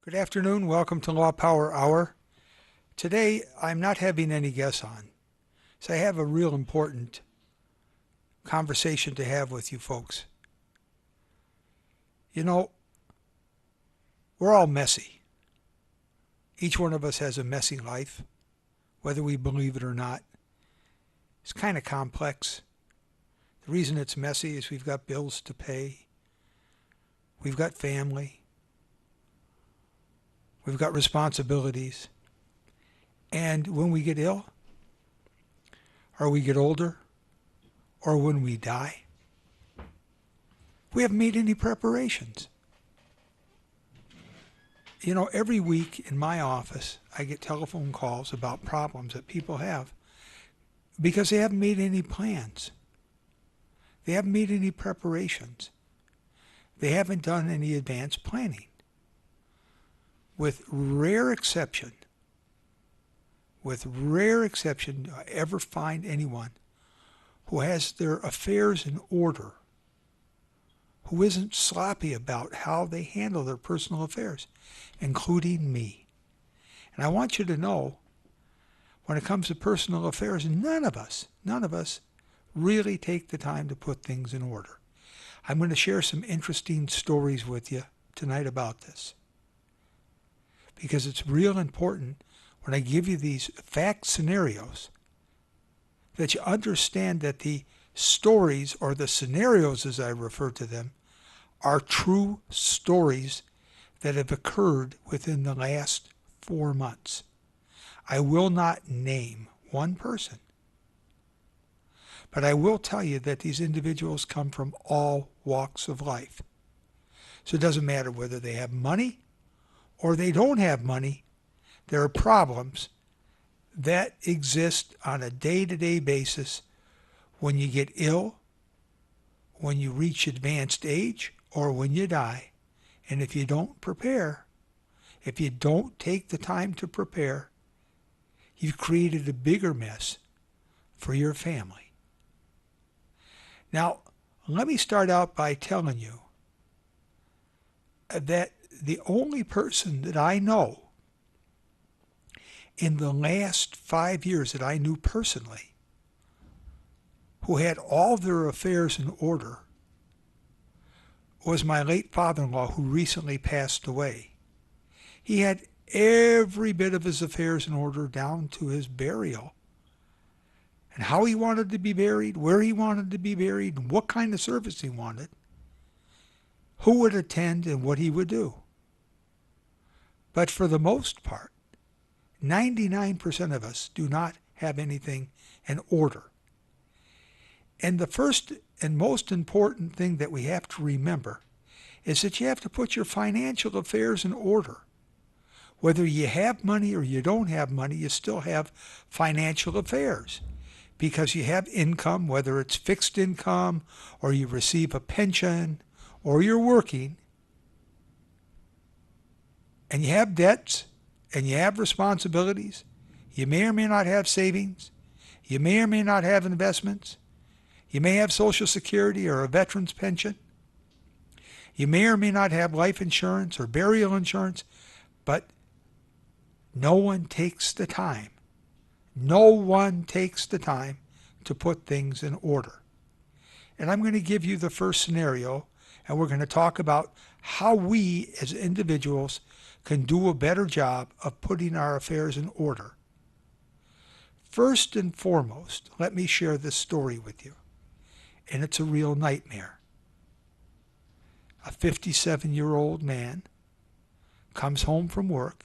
Good afternoon. Welcome to Law Power Hour. Today, I'm not having any guests on, so I have a real important conversation to have with you folks. You know, we're all messy. Each one of us has a messy life, whether we believe it or not. It's kind of complex. The reason it's messy is we've got bills to pay. We've got family. We've got responsibilities. And when we get ill, or we get older, or when we die, we haven't made any preparations. You know, every week in my office, I get telephone calls about problems that people have because they haven't made any plans. They haven't made any preparations. They haven't done any advanced planning. With rare exception, do I ever find anyone who has their affairs in order, who isn't sloppy about how they handle their personal affairs, including me. And I want you to know, when it comes to personal affairs, none of us really take the time to put things in order. I'm going to share some interesting stories with you tonight about this, because it's real important when I give you these fact scenarios that you understand that the stories, or the scenarios as I refer to them, are true stories that have occurred within the last 4 months. I will not name one person, but I will tell you that these individuals come from all walks of life. So it doesn't matter whether they have money or they don't have money. There are problems that exist on a day-to-day basis when you get ill, when you reach advanced age, or when you die. And if you don't prepare, if you don't take the time to prepare, you've created a bigger mess for your family. Now, let me start out by telling you that the only person that I know in the last 5 years that I knew personally who had all their affairs in order was my late father-in-law, who recently passed away. He had every bit of his affairs in order down to his burial, and how he wanted to be buried, where he wanted to be buried, and what kind of service he wanted, who would attend, and what he would do. But for the most part, 99% of us do not have anything in order. And the first and most important thing that we have to remember is that you have to put your financial affairs in order. Whether you have money or you don't have money, you still have financial affairs, because you have income, whether it's fixed income or you receive a pension or you're working, and you have debts and you have responsibilities. You may or may not have savings. You may or may not have investments. You may have Social Security or a veteran's pension. You may or may not have life insurance or burial insurance, but no one takes the time. No one takes the time to put things in order. And I'm going to give you the first scenario, and we're going to talk about how we as individuals can do a better job of putting our affairs in order. First and foremost, let me share this story with you, and it's a real nightmare. A 57-year-old man comes home from work,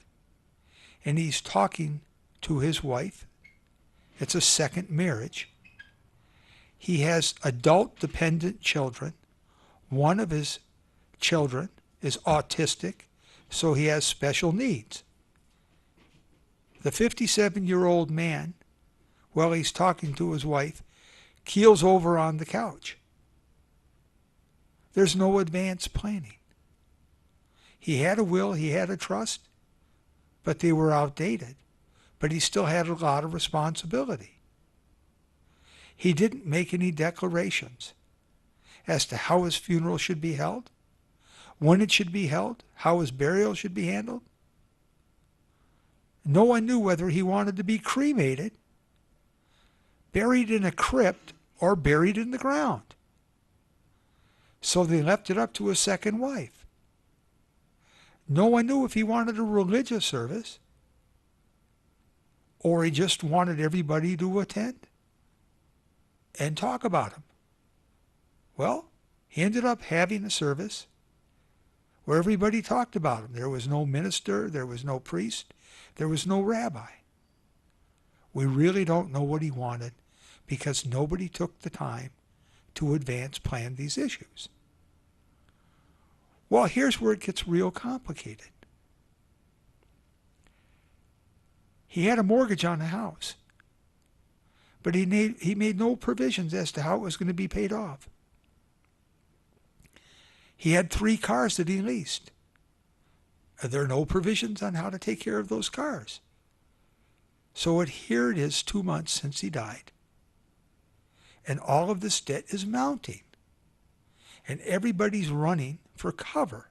and he's talking to his wife. It's a second marriage. He has adult dependent children. One of his children is autistic, so he has special needs. The 57-year-old man, while he's talking to his wife, keels over on the couch. There's no advanced planning. He had a will, he had a trust, but they were outdated. But he still had a lot of responsibility. He didn't make any declarations as to how his funeral should be held, when it should be held, how his burial should be handled. No one knew whether he wanted to be cremated, buried in a crypt, or buried in the ground. So they left it up to his second wife. No one knew if he wanted a religious service or he just wanted everybody to attend and talk about him. Well, he ended up having a service where everybody talked about him. There was no minister, there was no priest, there was no rabbi. We really don't know what he wanted because nobody took the time to advance plan these issues. Well, here's where it gets real complicated. He had a mortgage on the house, but he made no provisions as to how it was going to be paid off. He had 3 cars that he leased. There are no provisions on how to take care of those cars. So here it is 2 months since he died. And all of this debt is mounting. And everybody's running for cover.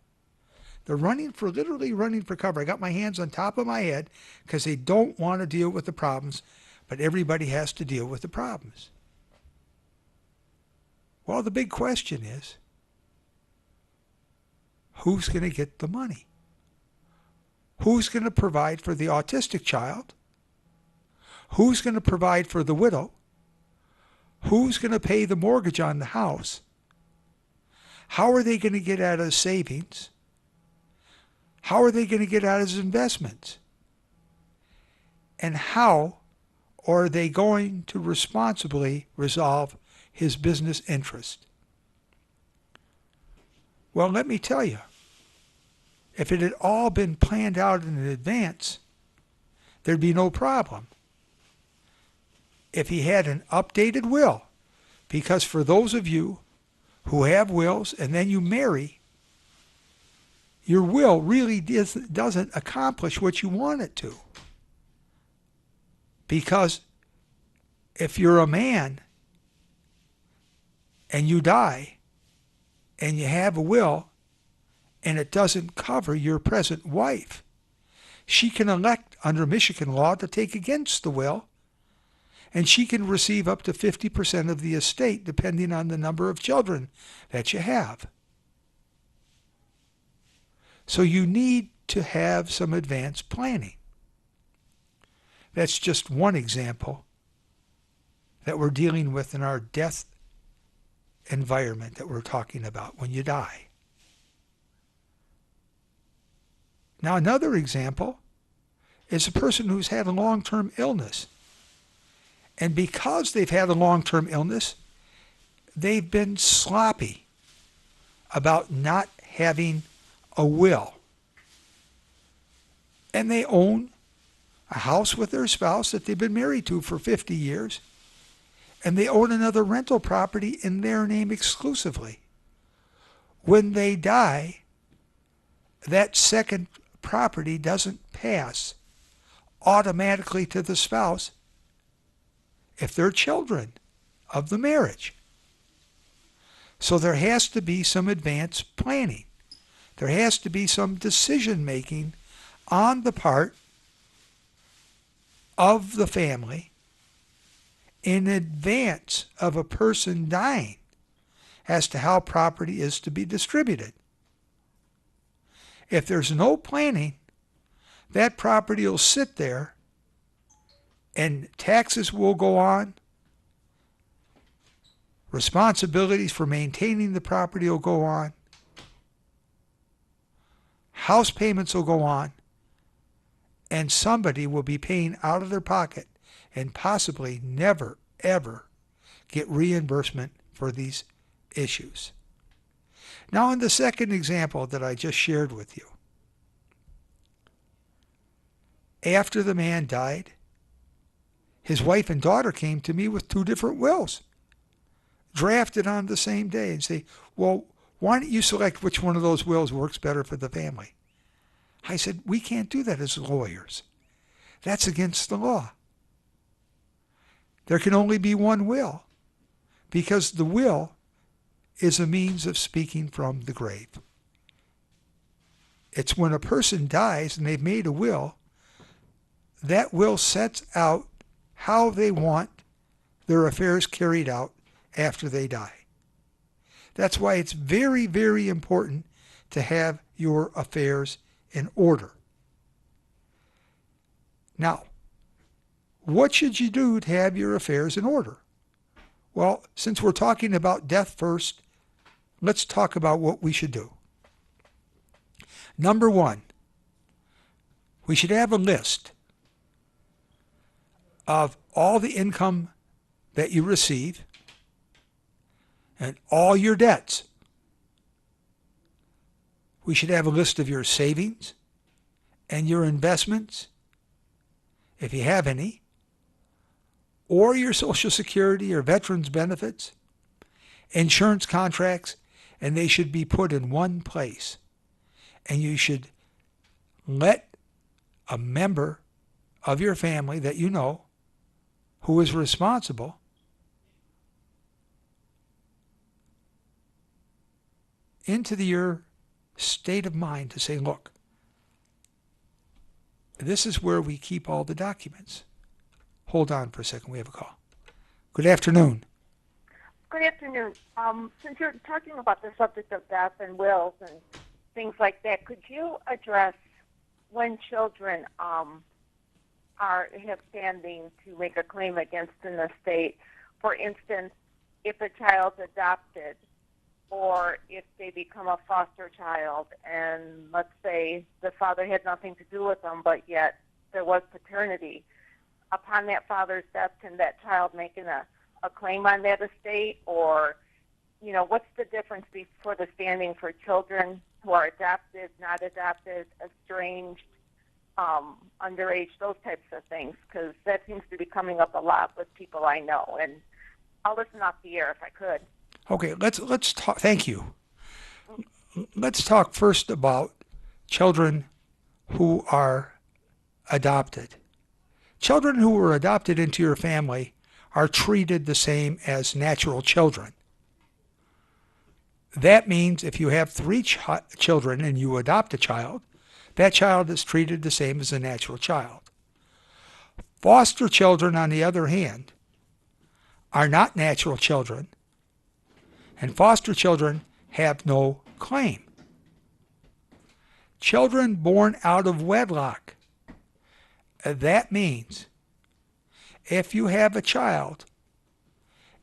They're literally running for cover. I got my hands on top of my head because they don't want to deal with the problems, but everybody has to deal with the problems. Well, the big question is, who's going to get the money? Who's going to provide for the autistic child? Who's going to provide for the widow? Who's going to pay the mortgage on the house? How are they going to get out of savings? How are they going to get out of his investments? And how are they going to responsibly resolve his business interest? Well, let me tell you, if it had all been planned out in advance, there'd be no problem. If he had an updated will, because for those of you who have wills and then you marry, your will really doesn't accomplish what you want it to. Because if you're a man and you die and you have a will and it doesn't cover your present wife, she can elect under Michigan law to take against the will, and she can receive up to 50% of the estate depending on the number of children that you have. So you need to have some advanced planning. That's just one example that we're dealing with in our death environment that we're talking about when you die. Now another example is a person who's had a long-term illness. And because they've had a long-term illness, they've been sloppy about not having a will. And they own a house with their spouse that they've been married to for 50 years. And they own another rental property in their name exclusively. When they die, that second property doesn't pass automatically to the spouse if they're children of the marriage. So there has to be some advanced planning. There has to be some decision making on the part of the family in advance of a person dying as to how property is to be distributed. If there's no planning, that property will sit there and taxes will go on. Responsibilities for maintaining the property will go on. House payments will go on. And somebody will be paying out of their pocket and possibly never, ever get reimbursement for these issues. Now, in the second example that I just shared with you, after the man died, his wife and daughter came to me with 2 different wills, drafted on the same day, and say, well, why don't you select which one of those wills works better for the family? I said, we can't do that as lawyers. That's against the law. There can only be one will, because the will is a means of speaking from the grave. It's when a person dies and they've made a will, that will sets out how they want their affairs carried out after they die. That's why it's very, very important to have your affairs in order. Now, what should you do to have your affairs in order? Well, since we're talking about death first, let's talk about what we should do. Number one, we should have a list of all the income that you receive and all your debts. We should have a list of your savings and your investments, if you have any, or your Social Security or veterans benefits, insurance contracts, and they should be put in one place. And you should let a member of your family that you know who is responsible into your state of mind to say, look, this is where we keep all the documents. Hold on for a second. We have a call. Good afternoon. Good afternoon. Since you're talking about the subject of death and wills and things like that, could you address when children have standing to make a claim against an estate? For instance, if a child's adopted or if they become a foster child and let's say the father had nothing to do with them, but yet there was paternity. Upon that father's death, can that child make a claim on that estate? Or, what's the difference for the standing for children who are adopted, not adopted, estranged, underage, those types of things? Because that seems to be coming up a lot with people I know. And I'll listen off the air if I could. Okay, let's talk. Thank you. Let's talk first about children who are adopted. Children who were adopted into your family are treated the same as natural children. That means if you have three children and you adopt a child, that child is treated the same as a natural child. Foster children, on the other hand, are not natural children, and foster children have no claim. Children born out of wedlock, that means if you have a child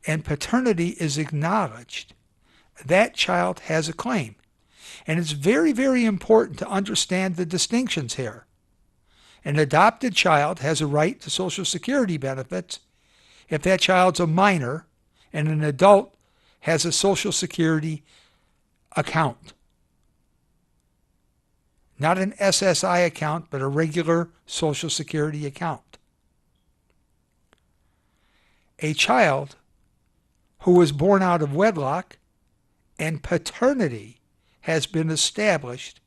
and paternity is acknowledged, that child has a claim. And it's very, very important to understand the distinctions here. An adopted child has a right to Social Security benefits if that child's a minor, and an adult has a Social Security account. Not an SSI account, but a regular Social Security account. A child who was born out of wedlock and paternity has been established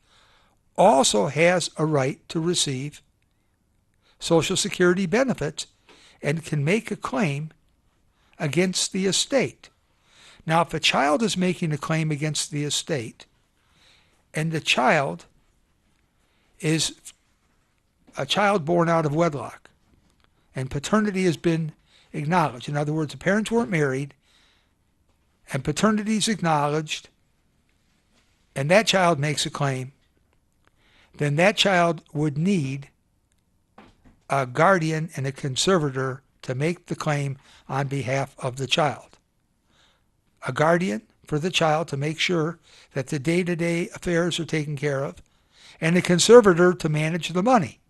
also has a right to receive Social Security benefits and can make a claim against the estate. Now, if a child is making a claim against the estate and the child is a child born out of wedlock and paternity has been acknowledged, in other words, the parents weren't married and paternity is acknowledged, and that child makes a claim, then that child would need a guardian and a conservator to make the claim on behalf of the child. A guardian for the child to make sure that the day-to-day affairs are taken care of, and a conservator to manage the money.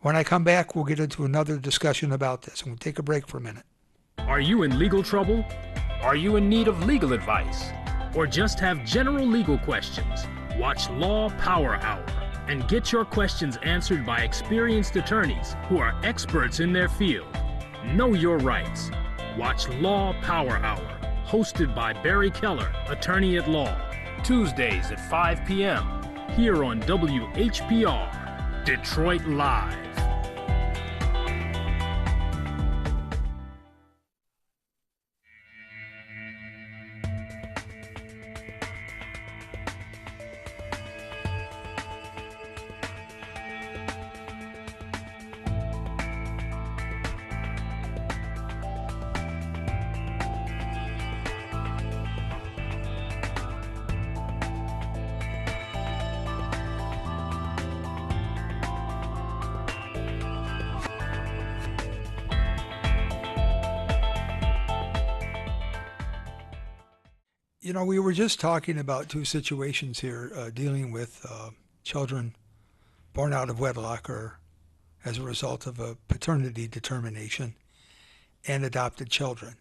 When I come back, we'll get into another discussion about this, and we'll take a break for a minute. Are you in legal trouble? Are you in need of legal advice? Or just have general legal questions? Watch Law Power Hour and get your questions answered by experienced attorneys who are experts in their field. Know your rights. Watch Law Power Hour, hosted by Barry Keller, attorney at law, Tuesdays at 5 p.m. here on WHPR, Detroit Live. You know, we were just talking about two situations here dealing with children born out of wedlock or as a result of a paternity determination and adopted children.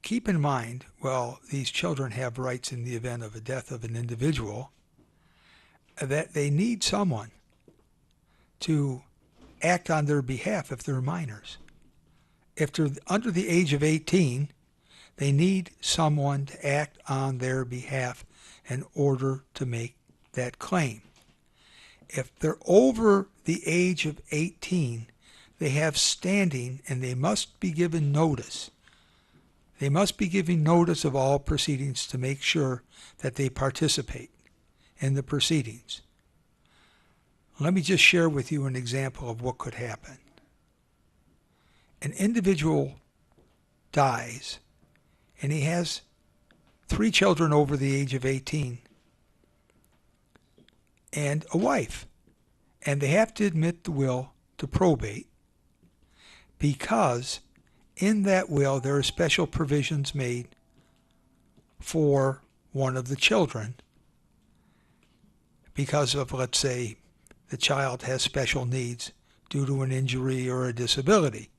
Keep in mind, while these children have rights in the event of a death of an individual, that they need someone to act on their behalf if they're minors. If they're under the age of 18, they need someone to act on their behalf in order to make that claim. If they're over the age of 18, they have standing and they must be given notice. They must be given notice of all proceedings to make sure that they participate in the proceedings. Let me just share with you an example of what could happen. An individual dies and he has 3 children over the age of 18 and a wife. And they have to admit the will to probate because in that will there are special provisions made for one of the children because of, let's say, the child has special needs due to an injury or a disability.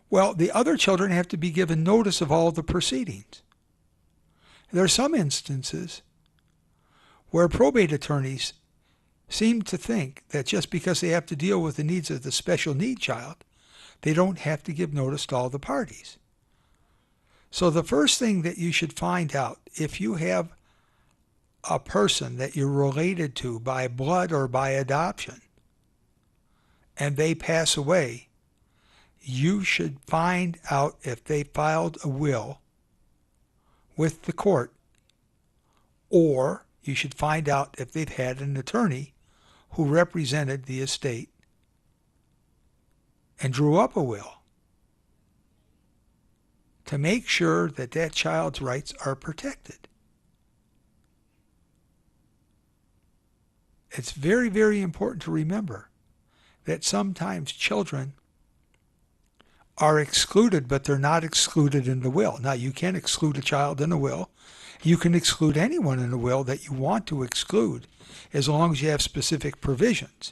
Well, the other children have to be given notice of all the proceedings. There are some instances where probate attorneys seem to think that just because they have to deal with the needs of the special need child, they don't have to give notice to all the parties. So the first thing that you should find out, if you have a person that you're related to by blood or by adoption, and they pass away, you should find out if they filed a will with the court, or you should find out if they've had an attorney who represented the estate and drew up a will to make sure that that child's rights are protected. It's very, very important to remember that sometimes children are excluded, but they're not excluded in the will. Now, you can't exclude a child in a will. You can exclude anyone in a will that you want to exclude as long as you have specific provisions.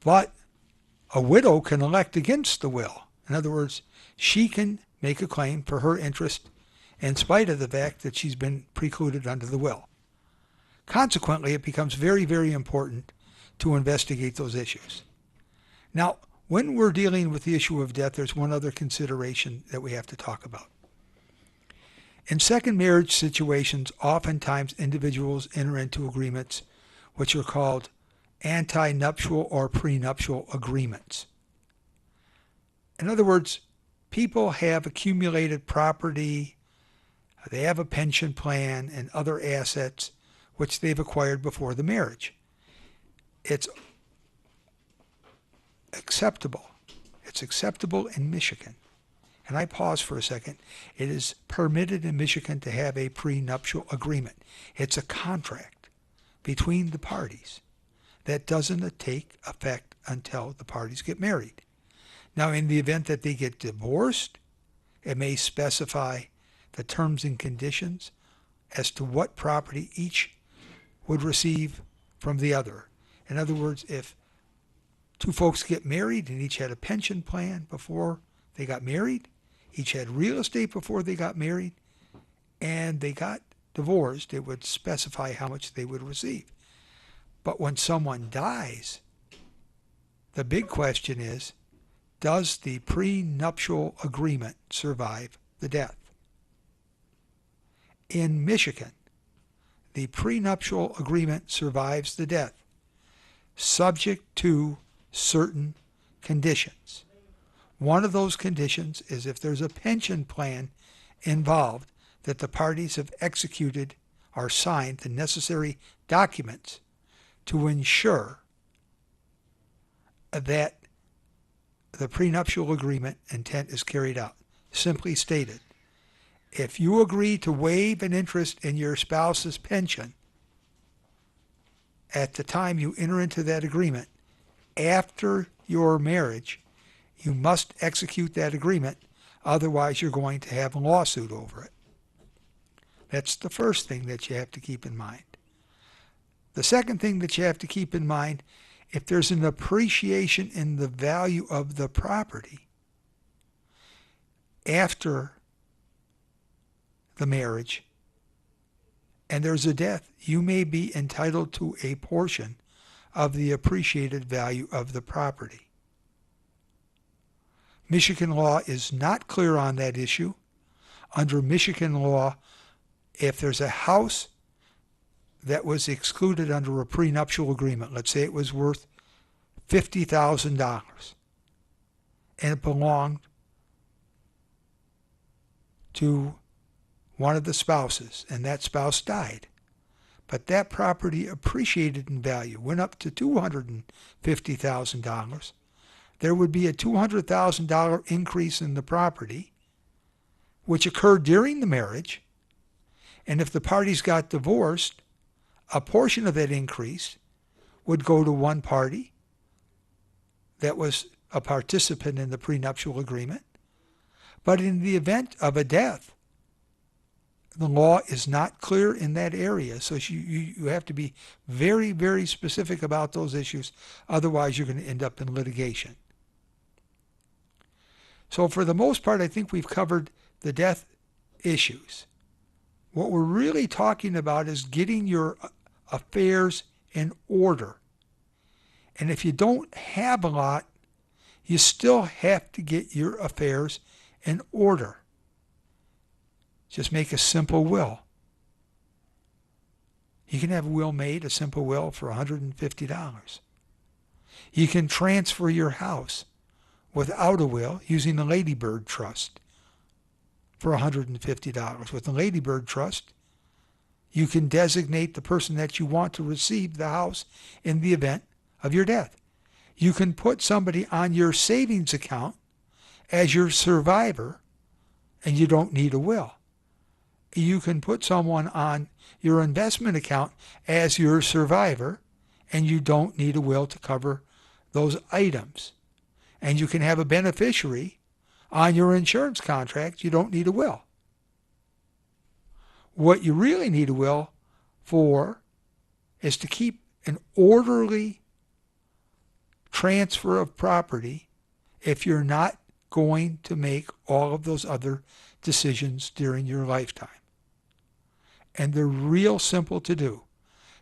But a widow can elect against the will. In other words, she can make a claim for her interest in spite of the fact that she's been precluded under the will. Consequently, it becomes very, very important to investigate those issues. Now, when we're dealing with the issue of death, there's one other consideration that we have to talk about. In second marriage situations, oftentimes individuals enter into agreements which are called anti-nuptial or prenuptial agreements. In other words, people have accumulated property, they have a pension plan and other assets which they've acquired before the marriage. It's acceptable. It's acceptable in Michigan. And I pause for a second. It is permitted in Michigan to have a prenuptial agreement. It's a contract between the parties that doesn't take effect until the parties get married. Now, in the event that they get divorced, it may specify the terms and conditions as to what property each would receive from the other. In other words, if two folks get married and each had a pension plan before they got married, each had real estate before they got married, and they got divorced, it would specify how much they would receive. But when someone dies, the big question is, does the prenuptial agreement survive the death? In Michigan, the prenuptial agreement survives the death, subject to certain conditions. One of those conditions is if there's a pension plan involved, that the parties have executed or signed the necessary documents to ensure that the prenuptial agreement intent is carried out. Simply stated, if you agree to waive an interest in your spouse's pension at the time you enter into that agreement, after your marriage, you must execute that agreement Otherwise, you're going to have a lawsuit over it. That's the first thing that you have to keep in mind. The second thing that you have to keep in mind, if there's an appreciation in the value of the property after the marriage and there's a death, you may be entitled to a portion of the appreciated value of the property. Michigan law is not clear on that issue. Under Michigan law, if there's a house that was excluded under a prenuptial agreement, let's say it was worth $50,000 and it belonged to one of the spouses and that spouse died, but that property appreciated in value, went up to $250,000, there would be a $200,000 increase in the property, which occurred during the marriage, and if the parties got divorced, a portion of that increase would go to one party that was a participant in the prenuptial agreement. But in the event of a death, the law is not clear in that area. So you have to be very, very specific about those issues. Otherwise, you're going to end up in litigation. So for the most part, I think we've covered the death issues. What we're really talking about is getting your affairs in order. And if you don't have a lot, you still have to get your affairs in order. Just make a simple will. You can have a will made, a simple will, for $150. You can transfer your house without a will using the Ladybird Trust for $150. With the Ladybird Trust, you can designate the person that you want to receive the house in the event of your death. You can put somebody on your savings account as your survivor, and you don't need a will. You can put someone on your investment account as your survivor, and you don't need a will to cover those items. And you can have a beneficiary on your insurance contract. You don't need a will. What you really need a will for is to keep an orderly transfer of property if you're not going to make all of those other decisions during your lifetime. And they're real simple to do.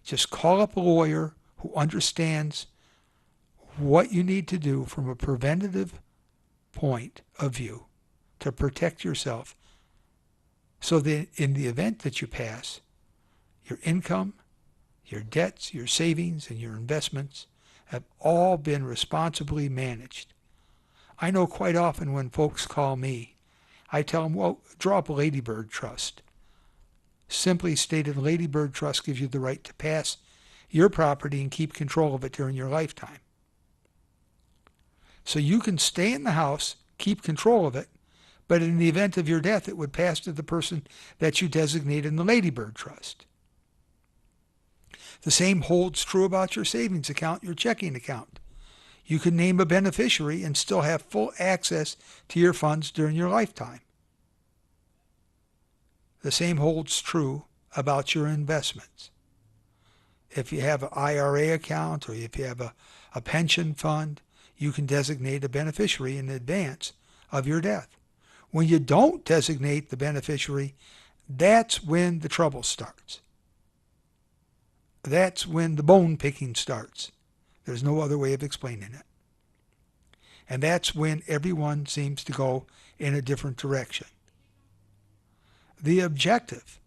Just call up a lawyer who understands what you need to do from a preventative point of view to protect yourself, so that in the event that you pass, your income, your debts, your savings, and your investments have all been responsibly managed. I know quite often when folks call me, I tell them, well, draw up a Ladybird Trust. Simply stated, Ladybird Trust gives you the right to pass your property and keep control of it during your lifetime. So you can stay in the house, keep control of it, but in the event of your death, it would pass to the person that you designate in the Ladybird Trust. The same holds true about your savings account, your checking account. You can name a beneficiary and still have full access to your funds during your lifetime. The same holds true about your investments. If you have an IRA account or if you have a pension fund, you can designate a beneficiary in advance of your death. When you don't designate the beneficiary, that's when the trouble starts. That's when the bone picking starts. There's no other way of explaining it. And that's when everyone seems to go in a different direction. The objective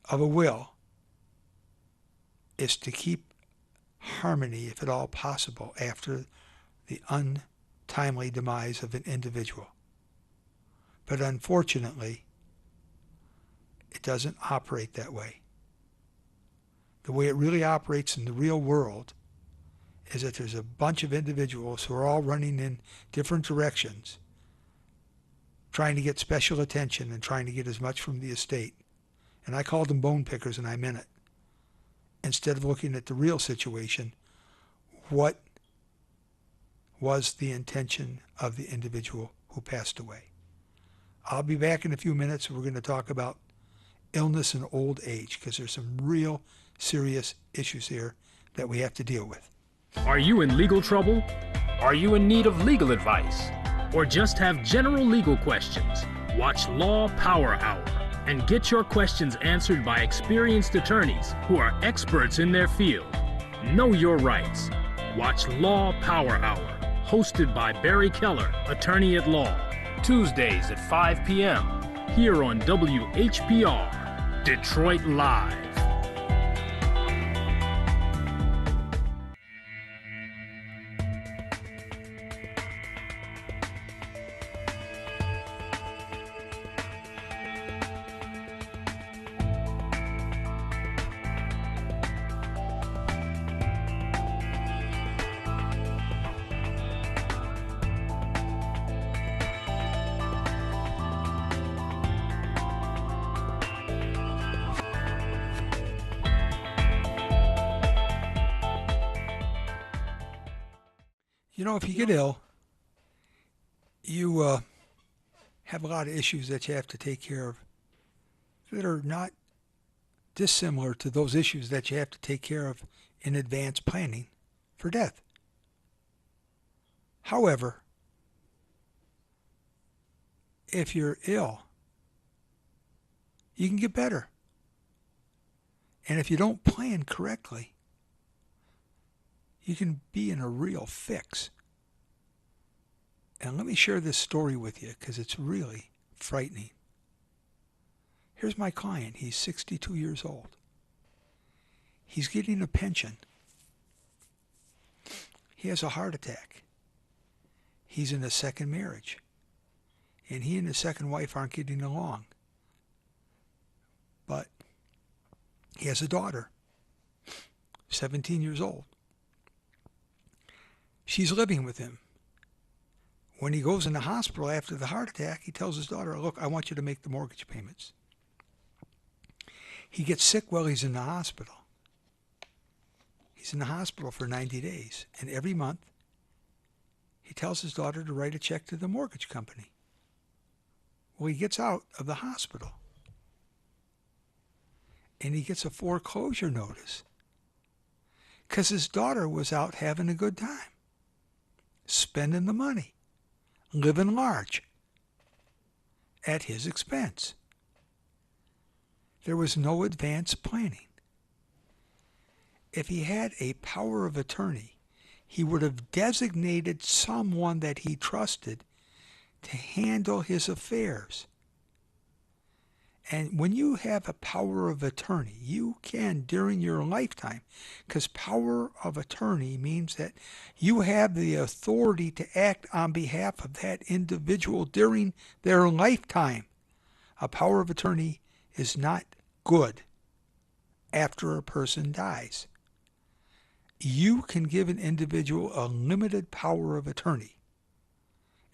of a will is to keep harmony, if at all possible, after the untimely demise of an individual. But unfortunately, it doesn't operate that way. The way it really operates in the real world is that there's a bunch of individuals who are all running in different directions, trying to get special attention and trying to get as much from the estate. And I called them bone pickers, and I meant it. Instead of looking at the real situation, what was the intention of the individual who who passed away. I'll be back in a few minutes. We're going to talk about illness and old age because there's some real serious issues here that we have to deal with. Are you in legal trouble? Are you in need of legal advice? Or just have general legal questions? Watch Law Power Hour and get your questions answered by experienced attorneys who are experts in their field. Know your rights. Watch Law Power Hour, hosted by Barry Keller, attorney at law, Tuesdays at 5 p.m. here on WHPR, Detroit Live. You know, if you get ill, you have a lot of issues that you have to take care of that are not dissimilar to those issues that you have to take care of in advance planning for death. However, if you're ill, you can get better. And if you don't plan correctly, you can be in a real fix. And let me share this story with you because it's really frightening. Here's my client. He's 62 years old. He's getting a pension. He has a heart attack. He's in a second marriage. And he and his second wife aren't getting along. But he has a daughter, 17 years old. She's living with him. When he goes in the hospital after the heart attack, he tells his daughter, look, I want you to make the mortgage payments. He gets sick while he's in the hospital. He's in the hospital for 90 days. And every month, he tells his daughter to write a check to the mortgage company. Well, he gets out of the hospital. And he gets a foreclosure notice. Because his daughter was out having a good time. Spending the money, living large, at his expense. There was no advance planning. If he had a power of attorney, he would have designated someone that he trusted to handle his affairs. And when you have a power of attorney, you can, during your lifetime, because power of attorney means that you have the authority to act on behalf of that individual during their lifetime. A power of attorney is not good after a person dies. You can give an individual a limited power of attorney.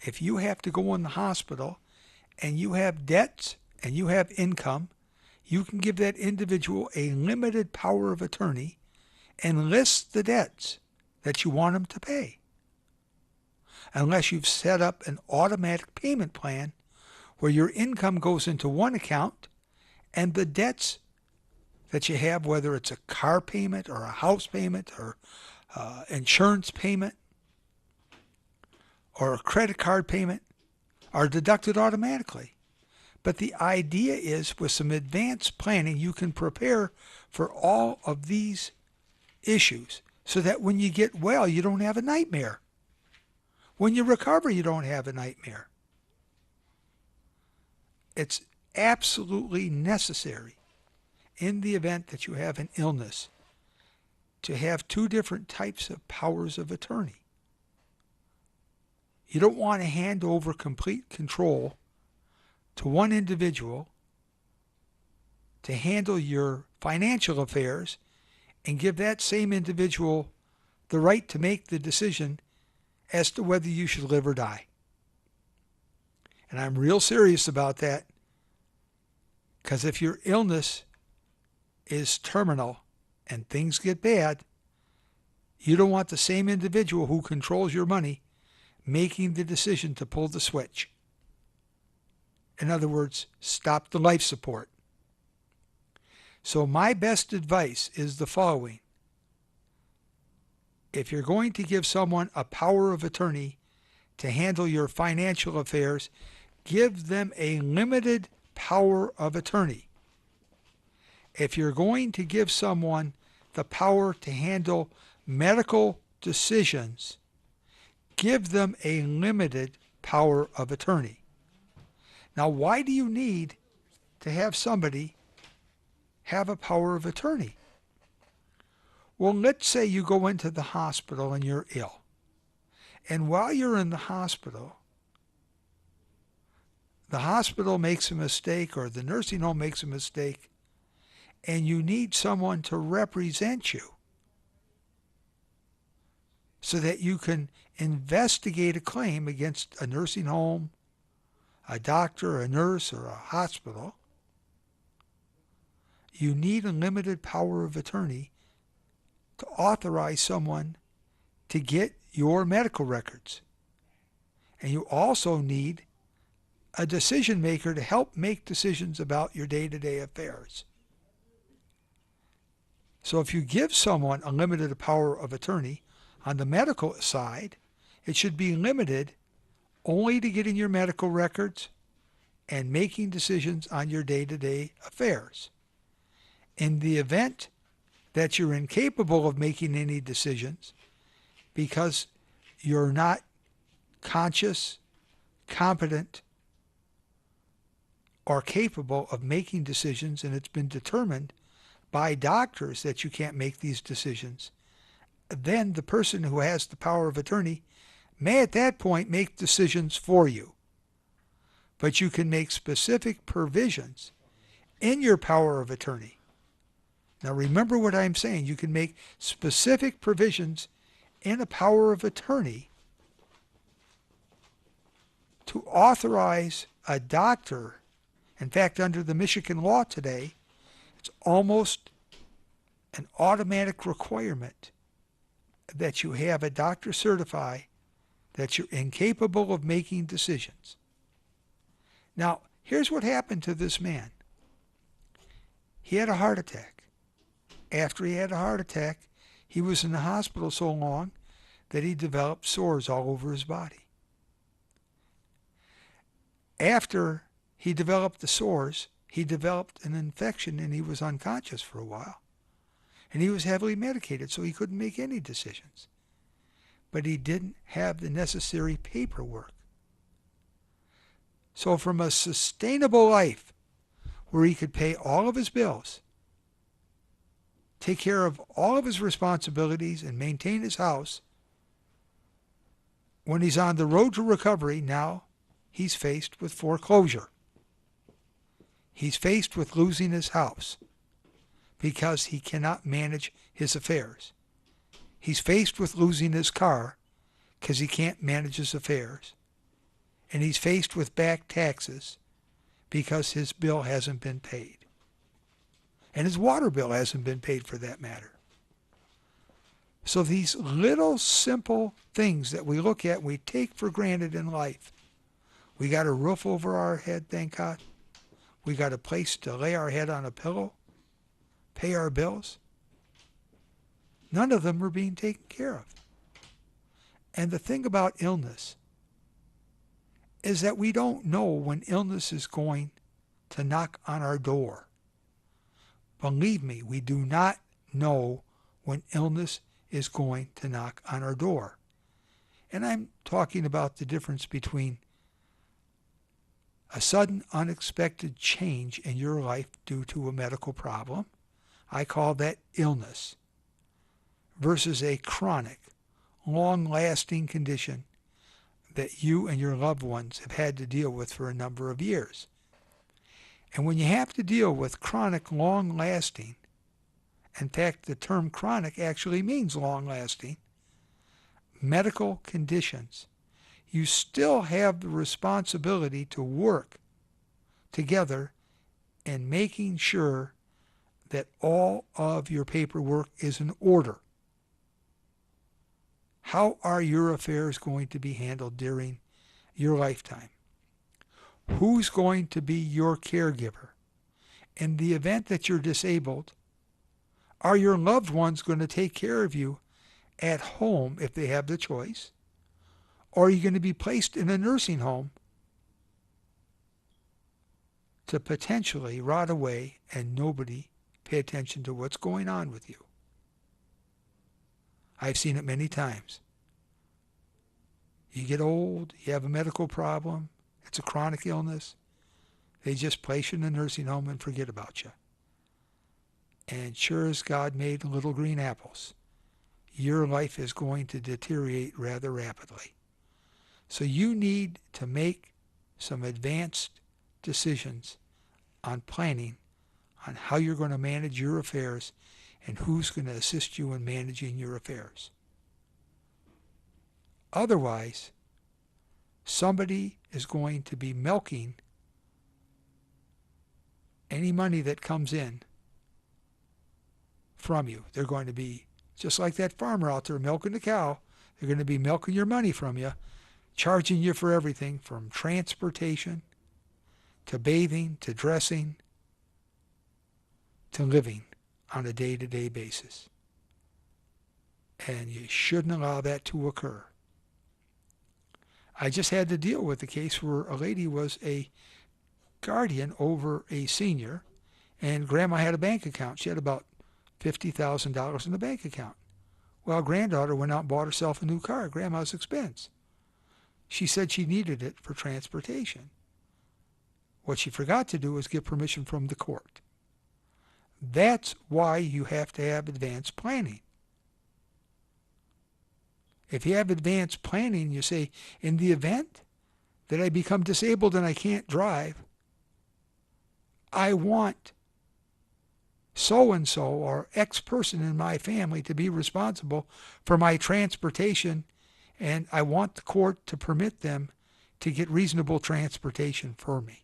If you have to go in the hospital and you have debts, and you have income, you can give that individual a limited power of attorney and list the debts that you want them to pay. Unless you've set up an automatic payment plan where your income goes into one account and the debts that you have, whether it's a car payment or a house payment or insurance payment or a credit card payment, are deducted automatically. But the idea is, with some advanced planning, you can prepare for all of these issues so that when you get well, you don't have a nightmare. When you recover, you don't have a nightmare. It's absolutely necessary in the event that you have an illness to have two different types of powers of attorney. You don't want to hand over complete control to one individual to handle your financial affairs and give that same individual the right to make the decision as to whether you should live or die. And I'm real serious about that, because if your illness is terminal and things get bad, you don't want the same individual who controls your money making the decision to pull the switch. In other words, stop the life support. So my best advice is the following. If you're going to give someone a power of attorney to handle your financial affairs, give them a limited power of attorney. If you're going to give someone the power to handle medical decisions, give them a limited power of attorney. Now, why do you need to have somebody have a power of attorney? Well, let's say you go into the hospital and you're ill. And while you're in the hospital makes a mistake or the nursing home makes a mistake, and you need someone to represent you so that you can investigate a claim against a nursing home, a doctor, a nurse, or a hospital. You need a limited power of attorney to authorize someone to get your medical records. And you also need a decision maker to help make decisions about your day-to-day affairs. So if you give someone a limited power of attorney on the medical side, it should be limited only to getting your medical records and making decisions on your day-to-day affairs. In the event that you're incapable of making any decisions because you're not conscious, competent, or capable of making decisions, and it's been determined by doctors that you can't make these decisions, then the person who has the power of attorney may at that point make decisions for you. But you can make specific provisions in your power of attorney. Now remember what I'm saying. You can make specific provisions in a power of attorney to authorize a doctor. In fact, under the Michigan law today, it's almost an automatic requirement that you have a doctor certify that you're incapable of making decisions. Now, here's what happened to this man. He had a heart attack. After he had a heart attack, he was in the hospital so long that he developed sores all over his body. After he developed the sores, he developed an infection and he was unconscious for a while. And he was heavily medicated, so he couldn't make any decisions. But he didn't have the necessary paperwork. So from a sustainable life where he could pay all of his bills, take care of all of his responsibilities, and maintain his house, when he's on the road to recovery, now he's faced with foreclosure. He's faced with losing his house because he cannot manage his affairs. He's faced with losing his car because he can't manage his affairs. And he's faced with back taxes because his bill hasn't been paid. And his water bill hasn't been paid for that matter. So these little simple things that we look at, we take for granted in life. We got a roof over our head, thank God. We got a place to lay our head on a pillow, pay our bills. None of them are being taken care of. And the thing about illness is that we don't know when illness is going to knock on our door. Believe me, we do not know when illness is going to knock on our door. And I'm talking about the difference between a sudden, unexpected change in your life due to a medical problem, I call that illness, versus a chronic, long-lasting condition that you and your loved ones have had to deal with for a number of years. And when you have to deal with chronic, long-lasting, in fact, the term chronic actually means long-lasting, medical conditions, you still have the responsibility to work together in making sure that all of your paperwork is in order. How are your affairs going to be handled during your lifetime? Who's going to be your caregiver? In the event that you're disabled, are your loved ones going to take care of you at home if they have the choice? Or are you going to be placed in a nursing home to potentially rot away and nobody pay attention to what's going on with you? I've seen it many times. You get old, you have a medical problem, it's a chronic illness, they just place you in a nursing home and forget about you. And sure as God made little green apples, your life is going to deteriorate rather rapidly. So you need to make some advanced decisions on planning on how you're going to manage your affairs and who's going to assist you in managing your affairs. Otherwise, somebody is going to be milking any money that comes in from you. They're going to be, just like that farmer out there milking the cow, they're going to be milking your money from you, charging you for everything from transportation to bathing to dressing to living on a day-to-day basis. And you shouldn't allow that to occur. I just had to deal with a case where a lady was a guardian over a senior, and Grandma had a bank account. She had about $50,000 in the bank account. Well, granddaughter went out and bought herself a new car at Grandma's expense. She said she needed it for transportation. What she forgot to do was get permission from the court. That's why you have to have advanced planning. If you have advanced planning, you say, in the event that I become disabled and I can't drive, I want so-and-so or X person in my family to be responsible for my transportation, and I want the court to permit them to get reasonable transportation for me.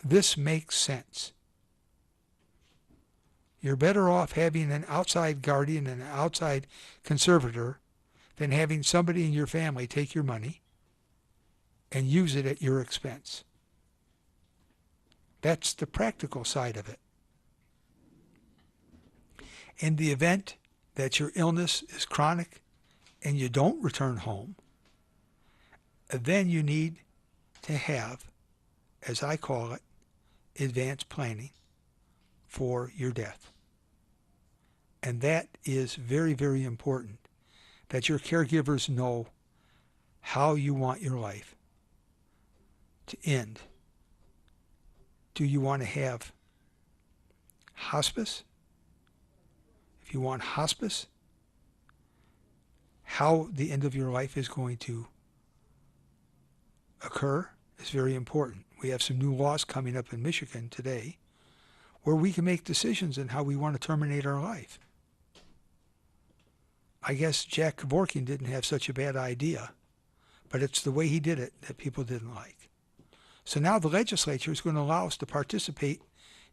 This makes sense. You're better off having an outside guardian and an outside conservator than having somebody in your family take your money and use it at your expense. That's the practical side of it. In the event that your illness is chronic and you don't return home, then you need to have, as I call it, advanced planning for your death. And that is very, very important, that your caregivers know how you want your life to end. Do you want to have hospice? If you want hospice, how the end of your life is going to occur is very important. We have some new laws coming up in Michigan today where we can make decisions on how we want to terminate our life. I guess Jack Kevorkian didn't have such a bad idea, but it's the way he did it that people didn't like. So now the legislature is going to allow us to participate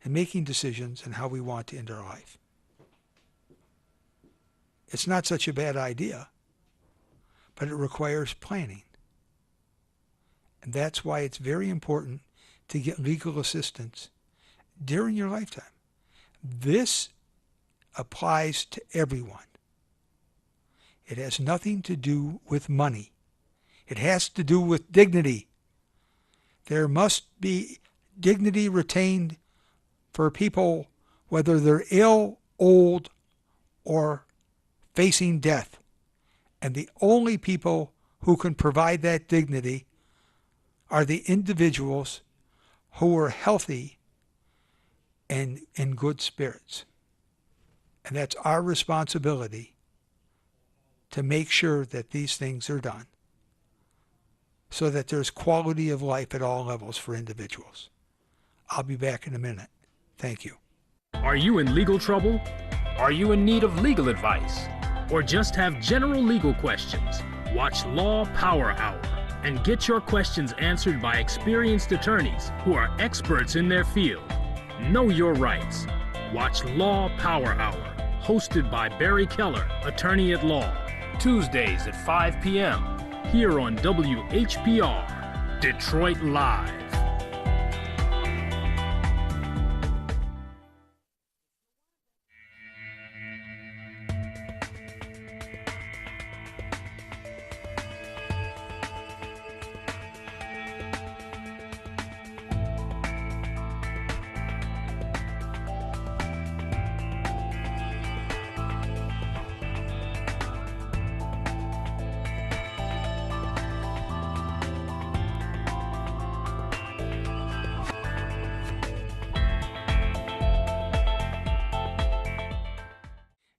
in making decisions on how we want to end our life. It's not such a bad idea, but it requires planning. And that's why it's very important to get legal assistance during your lifetime. This applies to everyone. It has nothing to do with money. It has to do with dignity. There must be dignity retained for people, whether they're ill, old, or facing death. And the only people who can provide that dignity are the individuals who are healthy and in good spirits. And that's our responsibility to make sure that these things are done so that there's quality of life at all levels for individuals. I'll be back in a minute. Thank you. Are you in legal trouble? Are you in need of legal advice? Or just have general legal questions? Watch Law Power Hour and get your questions answered by experienced attorneys who are experts in their field. Know your rights. Watch Law Power Hour, hosted by Barry Keller, attorney at law, Tuesdays at 5 p.m. here on WHPR. Detroit Live.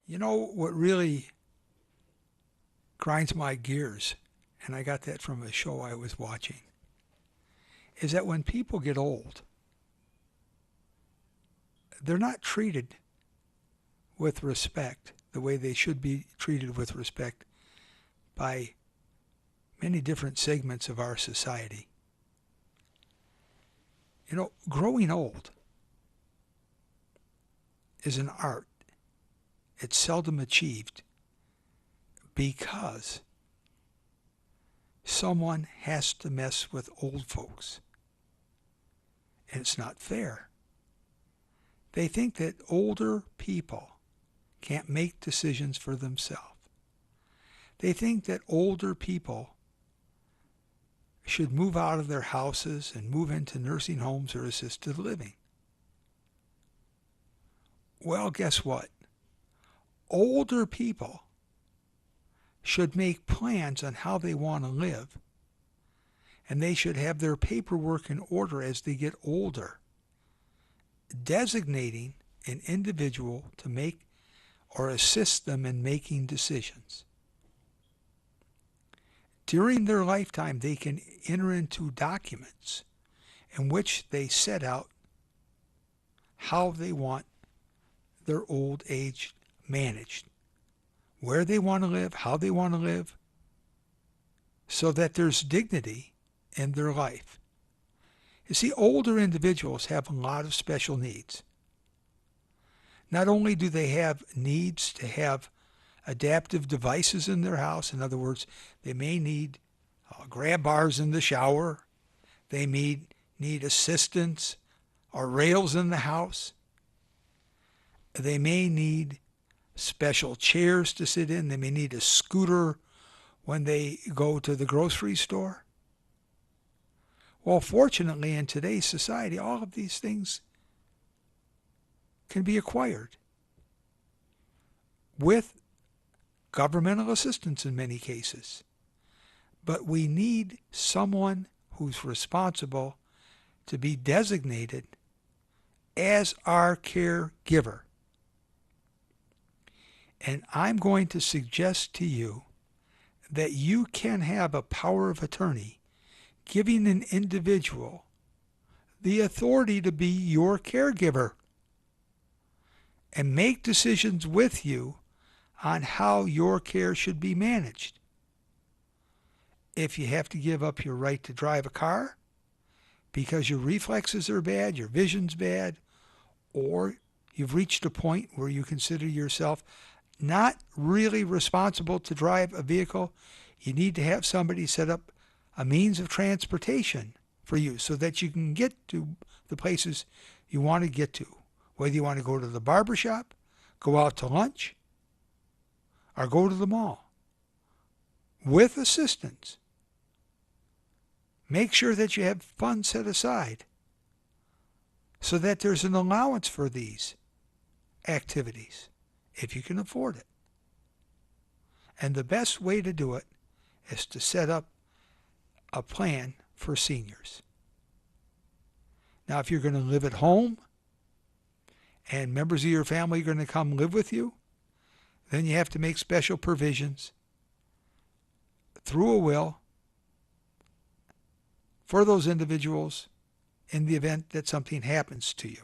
You know what really grinds my gears, and I got that from a show I was watching, is that when people get old, they're not treated with respect the way they should be treated with respect by many different segments of our society. You know, growing old is an art. It's seldom achieved because someone has to mess with old folks. And it's not fair. They think that older people can't make decisions for themselves. They think that older people should move out of their houses and move into nursing homes or assisted living. Well, guess what? Older people should make plans on how they want to live, and they should have their paperwork in order as they get older, designating an individual to make or assist them in making decisions. During their lifetime, they can enter into documents in which they set out how they want their old age managed, where they want to live, how they want to live, so that there's dignity in their life. You see, older individuals have a lot of special needs. Not only do they have needs to have adaptive devices in their house, in other words, they may need grab bars in the shower, they may need assistance or rails in the house, they may need special chairs to sit in, they may need a scooter when they go to the grocery store. Well, fortunately, in today's society, all of these things can be acquired with governmental assistance in many cases. But we need someone who's responsible to be designated as our caregiver. And I'm going to suggest to you that you can have a power of attorney giving an individual the authority to be your caregiver and make decisions with you on how your care should be managed. If you have to give up your right to drive a car because your reflexes are bad, your vision's bad, or you've reached a point where you consider yourself not really responsible to drive a vehicle, you need to have somebody set up a means of transportation for you so that you can get to the places you want to get to. Whether you want to go to the barber shop, go out to lunch, or go to the mall. With assistance. Make sure that you have funds set aside so that there's an allowance for these activities, if you can afford it. And the best way to do it is to set up a plan for seniors. Now, if you're going to live at home and members of your family are going to come live with you, then you have to make special provisions through a will for those individuals in the event that something happens to you.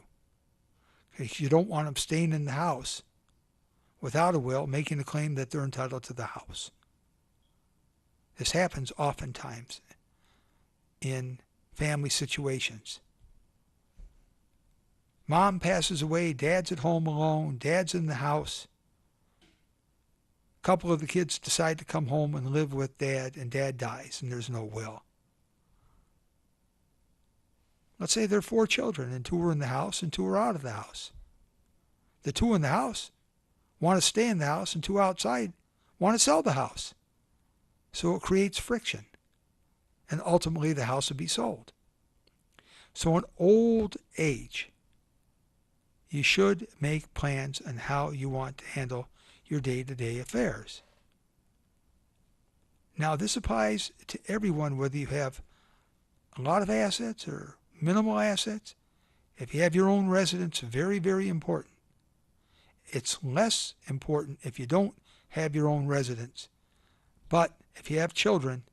Because you don't want them staying in the house without a will, making a claim that they're entitled to the house. This happens oftentimes in family situations. Mom passes away, dad's at home alone, dad's in the house. A couple of the kids decide to come home and live with dad, and dad dies, and there's no will. Let's say there are 4 children and 2 are in the house and 2 are out of the house. The 2 in the house want to stay in the house and 2 outside want to sell the house. So it creates friction. And ultimately the house will be sold. So in old age, you should make plans on how you want to handle your day-to-day affairs. Now this applies to everyone, whether you have a lot of assets or minimal assets. If you have your own residence, very, very important. It's less important if you don't have your own residence. But if you have children,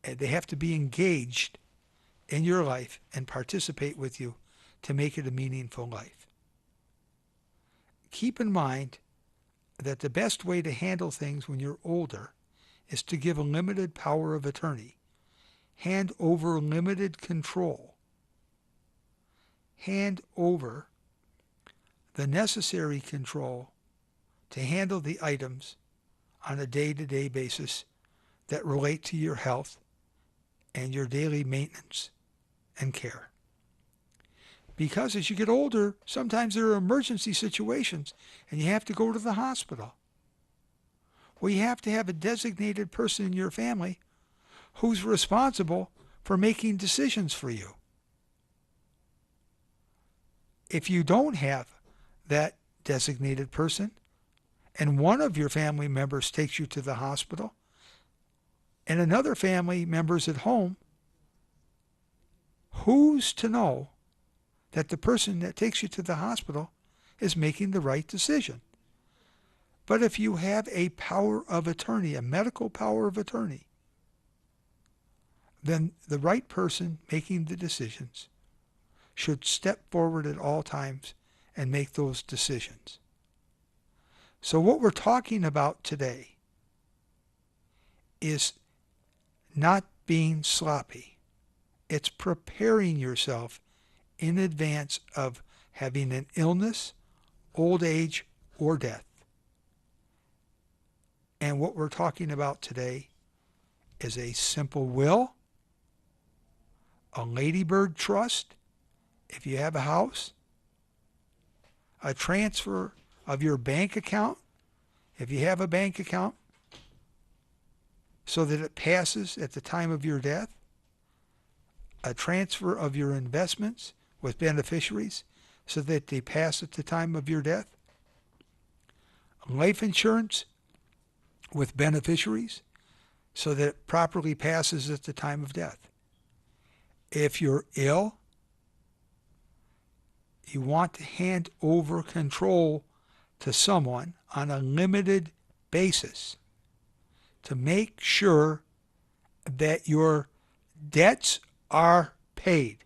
they have to be engaged in your life and participate with you to make it a meaningful life. Keep in mind that the best way to handle things when you're older is to give a limited power of attorney. Hand over limited control. Hand over the necessary control to handle the items on a day-to-day basis that relate to your health and your daily maintenance and care. Because as you get older, sometimes there are emergency situations and you have to go to the hospital. Well, you have to have a designated person in your family who's responsible for making decisions for you. If you don't have that designated person and one of your family members takes you to the hospital and another family member's at home, who's to know that the person that takes you to the hospital is making the right decision? But if you have a power of attorney, a medical power of attorney, then the right person making the decisions should step forward at all times and make those decisions. So what we're talking about today is not being sloppy. It's preparing yourself in advance of having an illness, old age, or death. And what we're talking about today is a simple will, a ladybird trust, if you have a house, a transfer of your bank account, if you have a bank account, so that it passes at the time of your death, a transfer of your investments with beneficiaries so that they pass at the time of your death, life insurance with beneficiaries so that it properly passes at the time of death. If you're ill, you want to hand over control to someone on a limited basis to make sure that your debts are paid.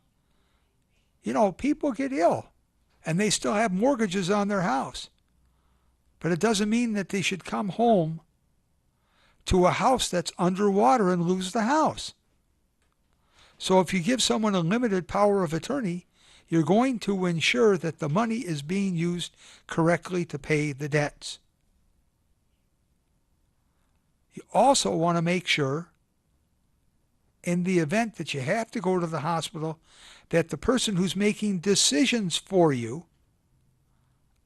You know, people get ill and they still have mortgages on their house. But it doesn't mean that they should come home to a house that's underwater and lose the house. So if you give someone a limited power of attorney, you're going to ensure that the money is being used correctly to pay the debts. You also want to make sure, in the event that you have to go to the hospital, that the person who's making decisions for you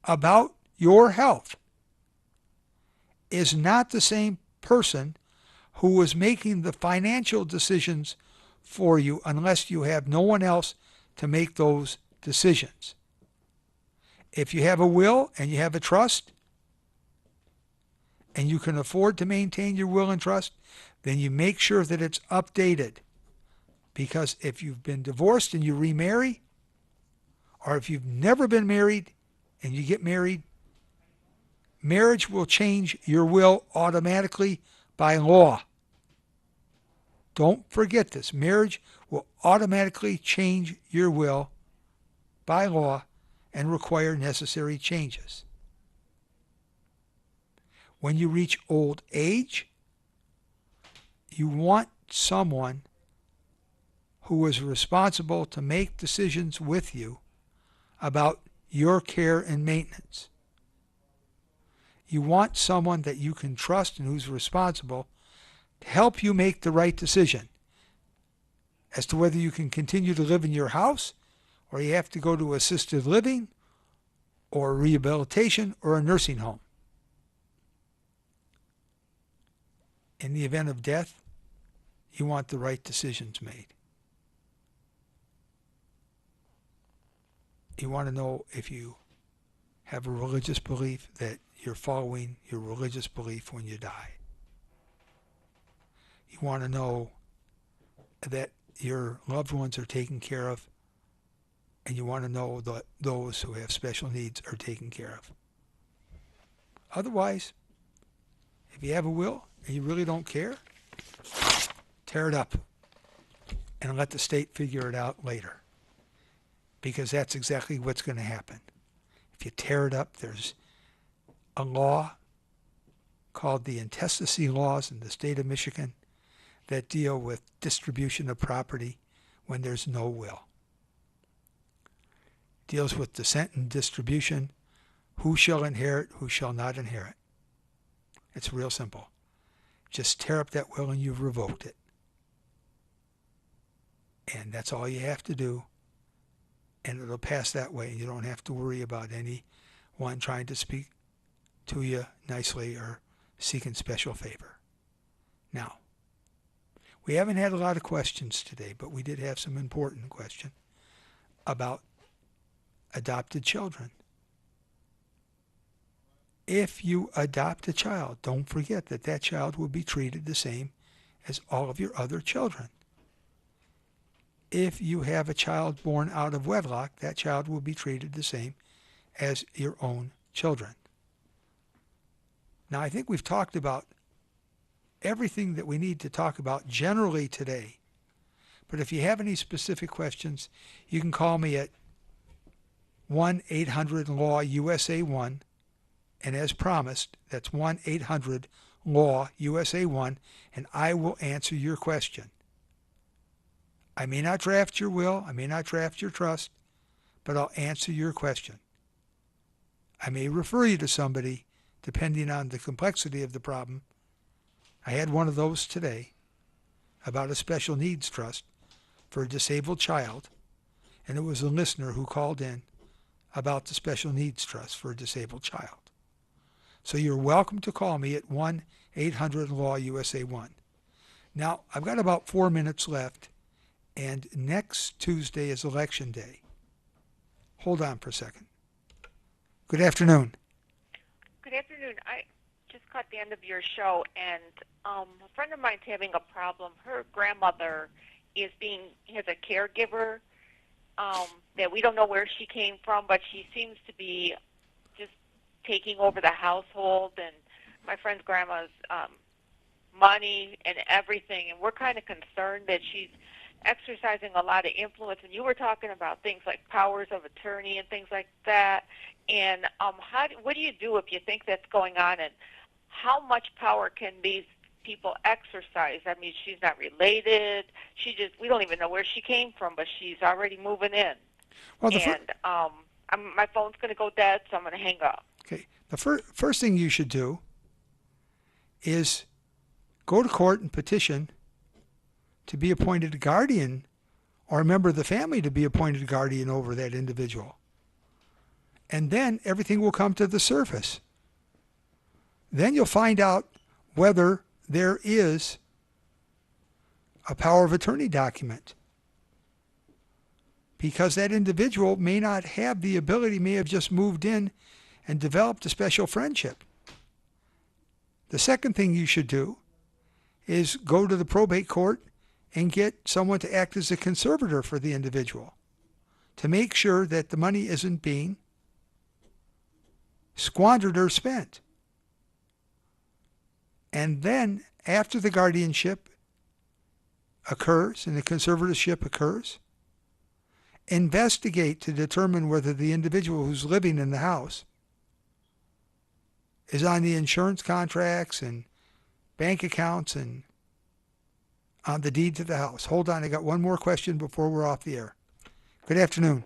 about your health is not the same person who was making the financial decisions for you, unless you have no one else to make those decisions. If you have a will and you have a trust, and you can afford to maintain your will and trust, then you make sure that it's updated. Because if you've been divorced and you remarry, or if you've never been married and you get married, marriage will change your will automatically by law. Don't forget this. Marriage will automatically change your will by law and require necessary changes. When you reach old age, you want someone who is responsible to make decisions with you about your care and maintenance. You want someone that you can trust and who's responsible to help you make the right decision. as to whether you can continue to live in your house or you have to go to assisted living or rehabilitation or a nursing home. In the event of death, you want the right decisions made. You want to know if you have a religious belief that you're following your religious belief when you die. You want to know that your loved ones are taken care of, and you want to know that those who have special needs are taken care of. Otherwise, if you have a will and you really don't care, tear it up and let the state figure it out later, because that's exactly what's going to happen. If you tear it up, there's a law called the intestacy laws in the state of Michigan that deal with distribution of property when there's no will. Deals with descent and distribution, who shall inherit, who shall not inherit. It's real simple. Just tear up that will and you've revoked it. And that's all you have to do. And it'll pass that way. You don't have to worry about anyone trying to speak to you nicely or seeking special favor. Now, we haven't had a lot of questions today, but we did have some important questions about adopted children. If you adopt a child, don't forget that that child will be treated the same as all of your other children. If you have a child born out of wedlock, that child will be treated the same as your own children. Now, I think we've talked about everything that we need to talk about generally today. But if you have any specific questions, you can call me at 1-800-LAW-USA-1. And as promised, that's 1-800-LAW-USA-1, and I will answer your question. I may not draft your will, I may not draft your trust, but I'll answer your question. I may refer you to somebody, depending on the complexity of the problem. I had one of those today about a special needs trust for a disabled child, and it was a listener who called in about the special needs trust for a disabled child. So you're welcome to call me at 1-800-LAW-USA-1. Now, I've got about 4 minutes left, and next Tuesday is Election Day. Hold on for a second. Good afternoon. Good afternoon. I just caught the end of your show, and a friend of mine's having a problem. Her grandmother has a caregiver that we don't know where she came from, but she seems to be just taking over the household, and my friend's grandma's money and everything, and we're kind of concerned that she's exercising a lot of influence. And you were talking about things like powers of attorney and things like that. And what do you do if you think that's going on, and how much power can these people exercise? I mean, she's not related. We don't even know where she came from, but she's already moving in. Well, my phone's going to go dead, so I'm going to hang up. Okay. The first thing you should do is go to court and petition to be appointed a guardian, or a member of the family to be appointed guardian over that individual. And then everything will come to the surface. Then you'll find out whether there is a power of attorney document, because that individual may not have the ability, may have just moved in and developed a special friendship. The second thing you should do is go to the probate court and get someone to act as a conservator for the individual to make sure that the money isn't being squandered or spent. And then after the guardianship occurs and the conservatorship occurs, investigate to determine whether the individual who's living in the house is on the insurance contracts and bank accounts and on the deed to the house. Hold on, I got one more question before we're off the air. Good afternoon.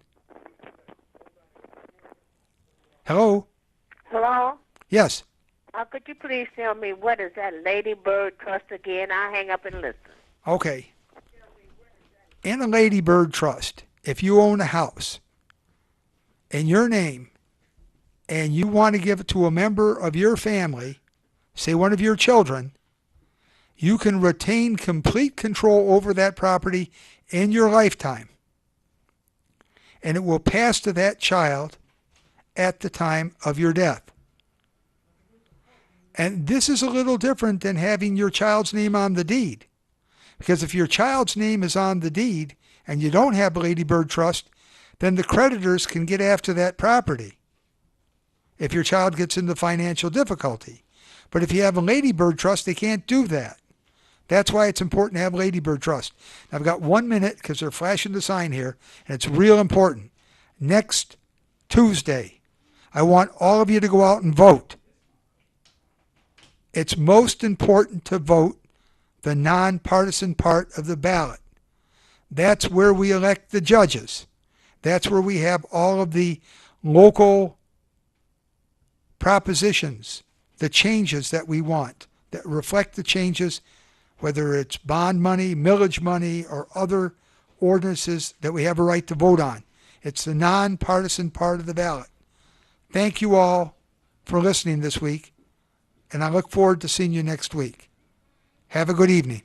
Hello? Hello? Yes. Could you please tell me what is that Ladybird Trust again? I'll hang up and listen. Okay. in a Lady Bird trust, if you own a house in your name and you want to give it to a member of your family, say one of your children, you can retain complete control over that property in your lifetime. And it will pass to that child at the time of your death. And this is a little different than having your child's name on the deed. Because if your child's name is on the deed and you don't have a Lady Bird trust, then the creditors can get after that property if your child gets into financial difficulty. But if you have a Lady Bird trust, they can't do that. That's why it's important to have a Lady Bird trust. Now, I've got 1 minute because they're flashing the sign here, and it's real important. Next Tuesday, I want all of you to go out and vote. It's most important to vote the nonpartisan part of the ballot. That's where we elect the judges. That's where we have all of the local propositions, the changes that we want, that reflect the changes, whether it's bond money, millage money, or other ordinances that we have a right to vote on. It's the nonpartisan part of the ballot. Thank you all for listening this week, and I look forward to seeing you next week. Have a good evening.